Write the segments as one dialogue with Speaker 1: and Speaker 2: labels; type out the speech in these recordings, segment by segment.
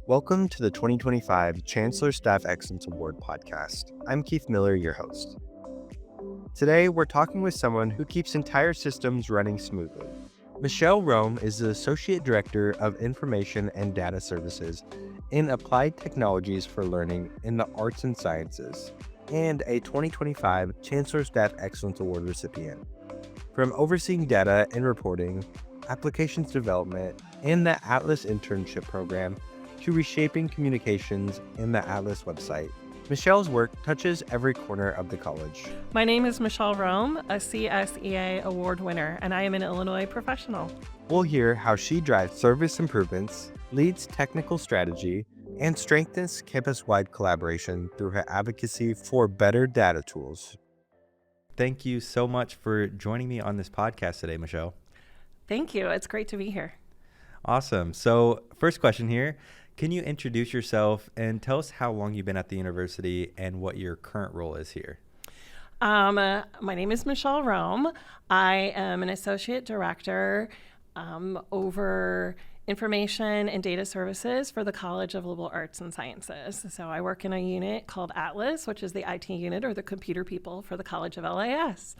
Speaker 1: Welcome to the 2025 Chancellor Staff Excellence Award podcast. I'm Keith Miller, your host. Today, we're talking with someone who keeps entire systems running smoothly. Michelle Rome is the Associate Director of Information and Data Services in Applied Technologies for Learning in the Arts and Sciences, and a 2025 Chancellor Staff Excellence Award recipient. From overseeing data and reporting, applications development, and the Atlas internship program, to reshaping communications in the Atlas website, Michelle's work touches every corner of the college.
Speaker 2: My name is Michelle Rome, a CSEA award winner, and I am an Illinois professional.
Speaker 1: We'll hear how she drives service improvements, leads technical strategy, and strengthens campus-wide collaboration through her advocacy for better data tools.
Speaker 3: Thank you so much for joining me on this podcast today, Michelle.
Speaker 2: Thank you. It's great to be here.
Speaker 3: Awesome. So first question here, can you introduce yourself and tell us how long you've been at the university and what your current role is here?
Speaker 2: My name is Michelle Rome. I am an associate director over information and data services for the College of Liberal Arts and Sciences. So I work in a unit called Atlas, which is the IT unit or the computer people for the College of LAS.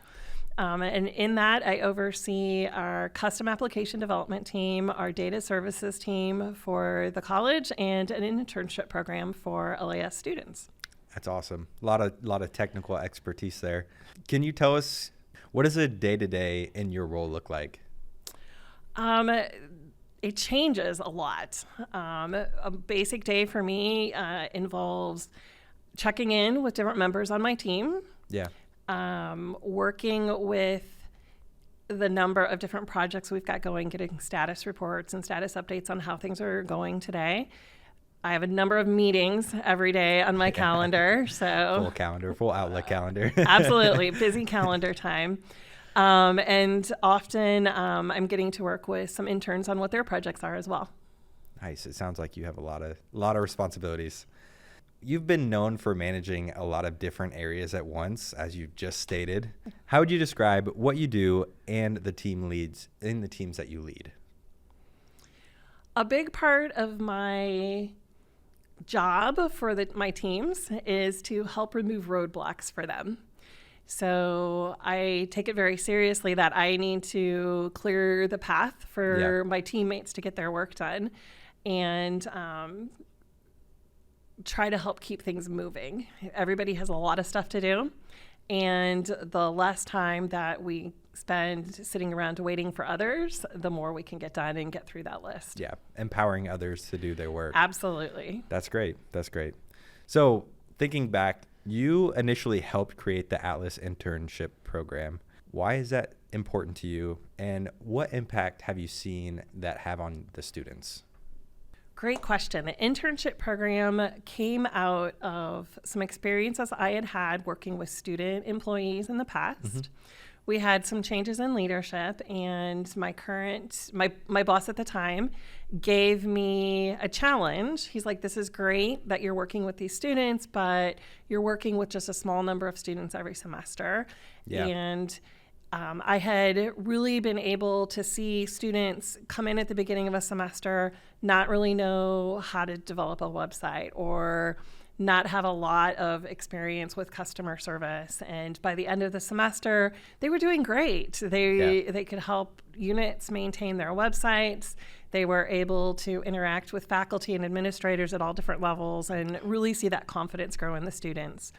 Speaker 2: And in that, I oversee our custom application development team, our data services team for the college, and an internship program for LAS students.
Speaker 3: That's awesome. A lot of technical expertise there. Can you tell us, what does a day-to-day in your role look like?
Speaker 2: It changes a lot. A basic day for me involves checking in with different members on my team.
Speaker 3: Yeah.
Speaker 2: Working with the number of different projects we've got going, getting status reports and status updates on how things are going today. I have a number of meetings every day on my calendar. So
Speaker 3: Full Outlook calendar.
Speaker 2: Absolutely. Busy calendar time. And often I'm getting to work with some interns on what their projects are as well.
Speaker 3: Nice. It sounds like you have a lot of responsibilities. You've been known for managing a lot of different areas at once, as you just stated. How would you describe what you do and the team leads in the teams that you lead?
Speaker 2: A big part of my job for my teams is to help remove roadblocks for them. So I take it very seriously that I need to clear the path for my teammates to get their work done and try to help keep things moving. Everybody has a lot of stuff to do, and the less time that we spend sitting around waiting for others, the more we can get done and get through that list.
Speaker 3: Yeah, empowering others to do their work.
Speaker 2: Absolutely.
Speaker 3: That's great. So thinking back, you initially helped create the Atlas internship program. Why is that important to you, and what impact have you seen that have on the students?
Speaker 2: Great question. The internship program came out of some experiences I had working with student employees in the past. Mm-hmm. We had some changes in leadership, and my boss at the time gave me a challenge. He's like, this is great that you're working with these students, but you're working with just a small number of students every semester.
Speaker 3: Yeah.
Speaker 2: And I had really been able to see students come in at the beginning of a semester, not really know how to develop a website or not have a lot of experience with customer service. And by the end of the semester, they were doing great. They could help units maintain their websites. They were able to interact with faculty and administrators at all different levels and really see that confidence grow in the students.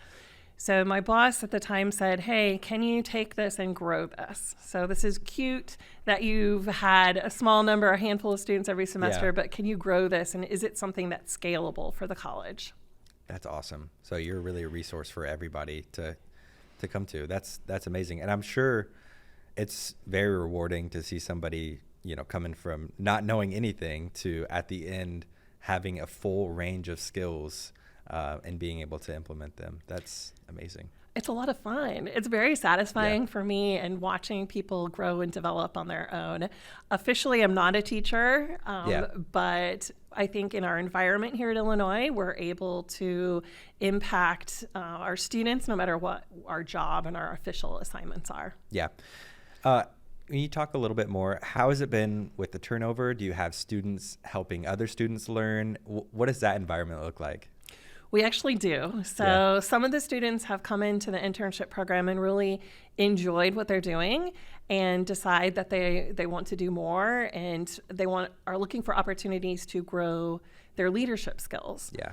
Speaker 2: So my boss at the time said, hey, can you take this and grow this? So this is cute that you've had a handful of students every semester, but can you grow this? And is it something that's scalable for the college?
Speaker 3: That's awesome. So you're really a resource for everybody to come to. That's amazing. And I'm sure it's very rewarding to see somebody, coming from not knowing anything to at the end having a full range of skills and being able to implement them. That's amazing.
Speaker 2: It's a lot of fun. It's very satisfying for me, and watching people grow and develop on their own. Officially, I'm not a teacher, but I think in our environment here at Illinois, we're able to impact our students no matter what our job and our official assignments are.
Speaker 3: Yeah. Can you talk a little bit more? How has it been with the turnover? Do you have students helping other students learn? What does that environment look like?
Speaker 2: We actually do. So some of the students have come into the internship program and really enjoyed what they're doing and decide that they want to do more, and are looking for opportunities to grow their leadership skills.
Speaker 3: Yeah.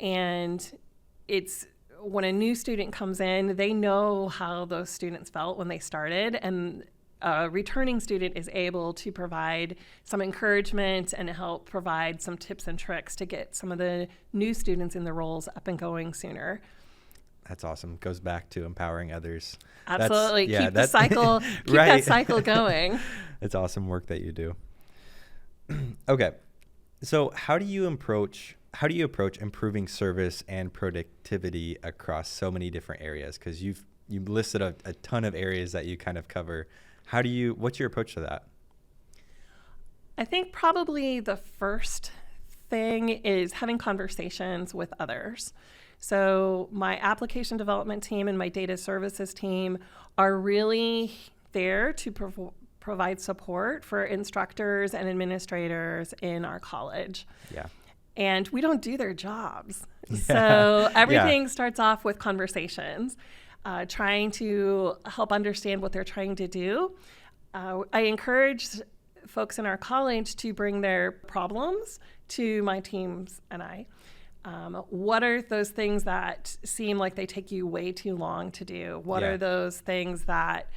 Speaker 2: And it's when a new student comes in, they know how those students felt when they started, and a returning student is able to provide some encouragement and help provide some tips and tricks to get some of the new students in the roles up and going sooner.
Speaker 3: That's awesome. Goes back to empowering others.
Speaker 2: Absolutely. Keep the cycle, keep
Speaker 3: right.
Speaker 2: that cycle going.
Speaker 3: It's awesome work that you do. Okay. So how do you approach improving service and productivity across so many different areas? Because you've listed a ton of areas that you kind of cover. What's your approach to that?
Speaker 2: I think probably the first thing is having conversations with others. So my application development team and my data services team are really there to provide support for instructors and administrators in our college.
Speaker 3: Yeah.
Speaker 2: And we don't do their jobs. So everything
Speaker 3: Yeah.
Speaker 2: starts off with conversations. Trying to help understand what they're trying to do. I encourage folks in our college to bring their problems to my teams and I. What are those things that seem like they take you way too long to do? What are those things that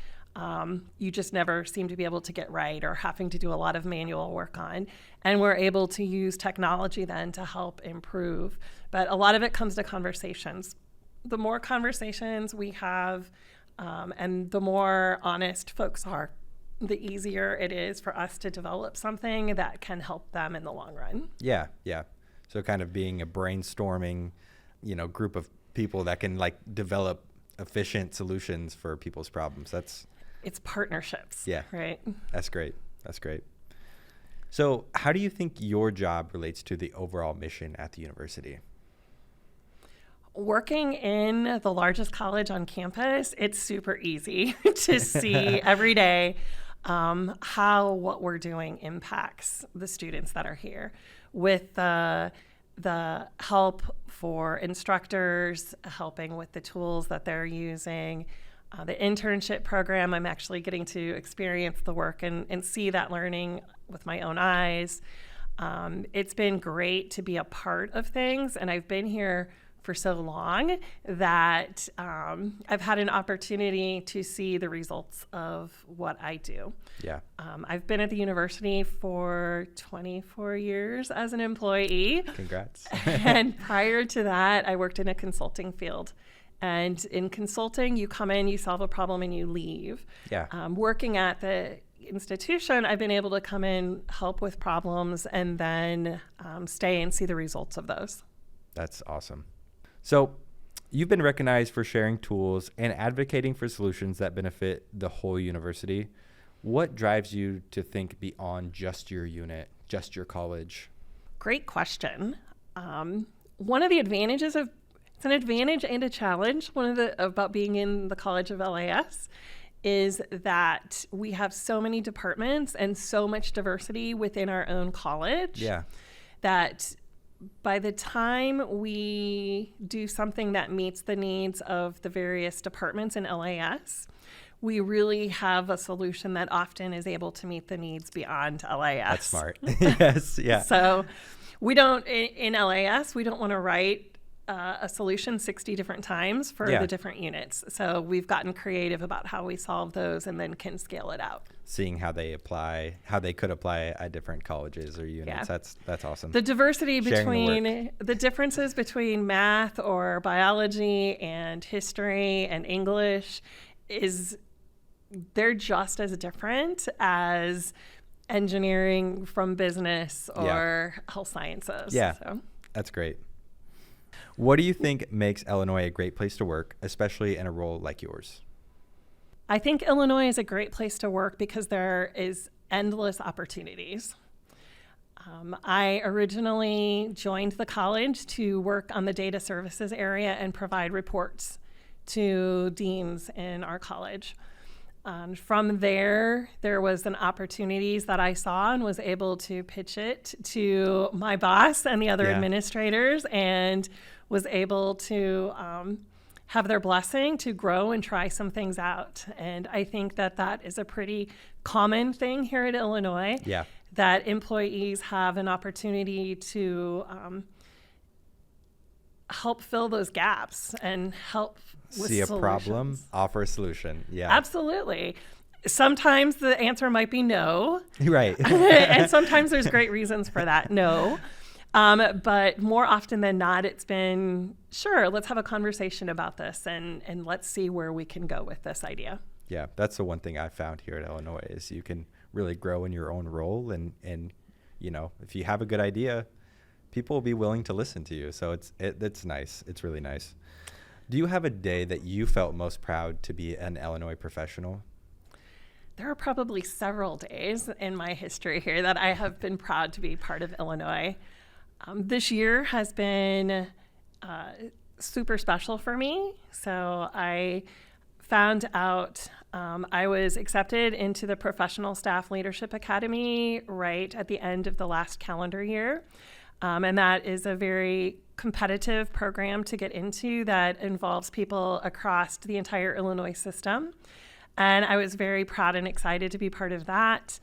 Speaker 2: you just never seem to be able to get right, or having to do a lot of manual work on? And we're able to use technology then to help improve. But a lot of it comes to conversations. The more conversations we have, and the more honest folks are, the easier it is for us to develop something that can help them in the long run.
Speaker 3: Yeah. So kind of being a brainstorming, group of people that can develop efficient solutions for people's problems.
Speaker 2: It's partnerships.
Speaker 3: Yeah.
Speaker 2: Right.
Speaker 3: That's great. So how do you think your job relates to the overall mission at the university?
Speaker 2: Working in the largest college on campus, it's super easy to see every day how what we're doing impacts the students that are here, with the help for instructors, helping with the tools that they're using. The internship program, I'm actually getting to experience the work and see that learning with my own eyes. It's been great to be a part of things, and I've been here for so long that I've had an opportunity to see the results of what I do.
Speaker 3: Yeah.
Speaker 2: I've been at the university for 24 years as an employee.
Speaker 3: Congrats.
Speaker 2: And prior to that, I worked in a consulting field. And in consulting, you come in, you solve a problem, and you leave.
Speaker 3: Yeah.
Speaker 2: Working at the institution, I've been able to come in, help with problems, and then stay and see the results of those.
Speaker 3: That's awesome. So you've been recognized for sharing tools and advocating for solutions that benefit the whole university. What drives you to think beyond just your unit, just your college?
Speaker 2: Great question. One of the advantages it's an advantage and a challenge. About being in the College of LAS is that we have so many departments and so much diversity within our own college.
Speaker 3: Yeah.
Speaker 2: That by the time we do something that meets the needs of the various departments in LAS, we really have a solution that often is able to meet the needs beyond LAS.
Speaker 3: That's smart. Yes. Yeah.
Speaker 2: So in LAS, we don't want to write a solution 60 different times for the different units. So we've gotten creative about how we solve those and then can scale it out.
Speaker 3: Seeing how they could apply at different colleges or units.
Speaker 2: Yeah.
Speaker 3: That's awesome.
Speaker 2: The diversity
Speaker 3: Sharing
Speaker 2: the differences between math or biology and history and English they're just as different as engineering from business or health sciences.
Speaker 3: Yeah.
Speaker 2: So.
Speaker 3: That's great. What do you think makes Illinois a great place to work, especially in a role like yours?
Speaker 2: I think Illinois is a great place to work because there is endless opportunities. I originally joined the college to work on the data services area and provide reports to deans in our college. From there was an opportunities that I saw and was able to pitch it to my boss and the other administrators, and was able to have their blessing to grow and try some things out. And I think that is a pretty common thing here at Illinois, that employees have an opportunity to help fill those gaps and help with
Speaker 3: see a
Speaker 2: solutions.
Speaker 3: problem, offer a solution. Yeah,
Speaker 2: absolutely. Sometimes the answer might be no.
Speaker 3: Right.
Speaker 2: And sometimes there's great reasons for that no. But more often than not, it's been, sure, let's have a conversation about this and let's see where we can go with this idea.
Speaker 3: Yeah, that's the one thing I found here at Illinois is you can really grow in your own role. And you know, if you have a good idea, people will be willing to listen to you. So it's nice. It's really nice. Do you have a day that you felt most proud to be an Illinois professional?
Speaker 2: There are probably several days in my history here that I have been proud to be part of Illinois. This year has been super special for me. So I found out I was accepted into the Professional Staff Leadership Academy right at the end of the last calendar year. And that is a very competitive program to get into that involves people across the entire Illinois system. And I was very proud and excited to be part of that.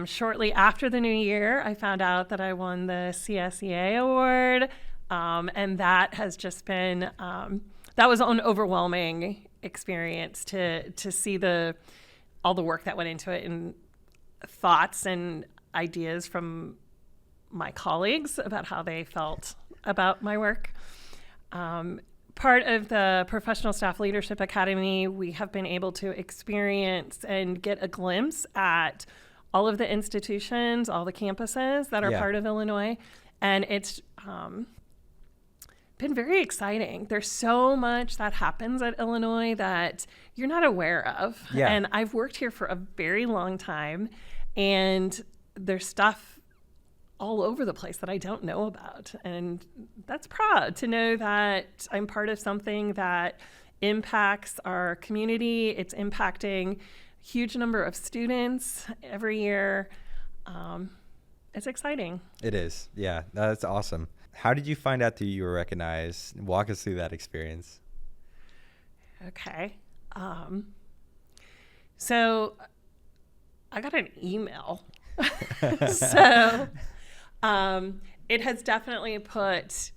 Speaker 2: Shortly after the new year, I found out that I won the CSEA award. And that has just been, that was an overwhelming experience to see all the work that went into it, and thoughts and ideas from my colleagues about how they felt about my work. Part of the Professional Staff Leadership Academy, we have been able to experience and get a glimpse at all of the institutions, all the campuses that are part of Illinois. And it's been very exciting. There's so much that happens at Illinois that you're not aware of.
Speaker 3: Yeah.
Speaker 2: And I've worked here for a very long time, and there's stuff all over the place that I don't know about. And that's proud to know that I'm part of something that impacts our community. It's impacting a huge number of students every year. It's exciting.
Speaker 3: It is. Yeah, that's awesome. How did you find out that you were recognized? Walk us through that experience.
Speaker 2: Okay. So I got an email. So it has definitely put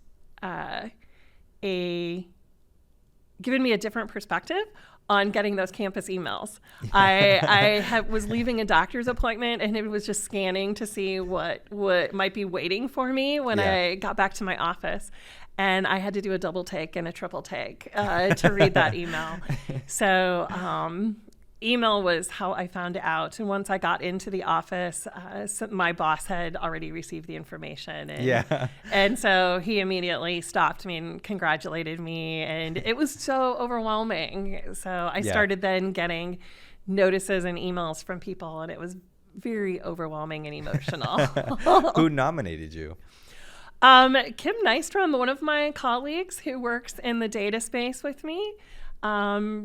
Speaker 2: given me a different perspective on getting those campus emails. I was leaving a doctor's appointment, and it was just scanning to see what might be waiting for me when I got back to my office. And I had to do a double take and a triple take to read that email. So email was how I found out. And once I got into the office, my boss had already received the information. And so he immediately stopped me and congratulated me. And it was so overwhelming. So I started then getting notices and emails from people, and it was very overwhelming and emotional.
Speaker 3: Who nominated you?
Speaker 2: Kim Nystrom, one of my colleagues who works in the data space with me,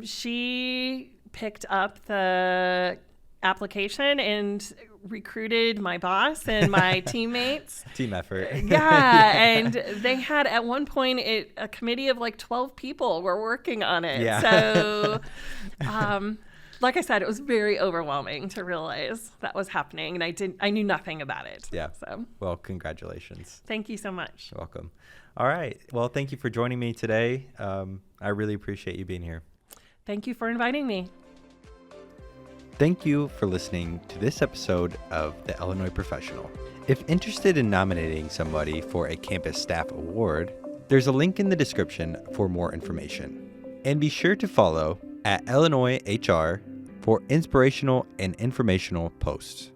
Speaker 2: she picked up the application and recruited my boss and my teammates.
Speaker 3: Team effort.
Speaker 2: Yeah, and they had at one point a committee of like 12 people were working on it.
Speaker 3: Yeah.
Speaker 2: So, like I said, it was very overwhelming to realize that was happening, and I knew nothing about it.
Speaker 3: Yeah.
Speaker 2: So,
Speaker 3: well, congratulations.
Speaker 2: Thank you so much.
Speaker 3: You're welcome. All right. Well, thank you for joining me today. I really appreciate you being here.
Speaker 2: Thank you for inviting me.
Speaker 3: Thank you for listening to this episode of The Illinois Professional. If interested in nominating somebody for a campus staff award, there's a link in the description for more information. And be sure to follow @IllinoisHR for inspirational and informational posts.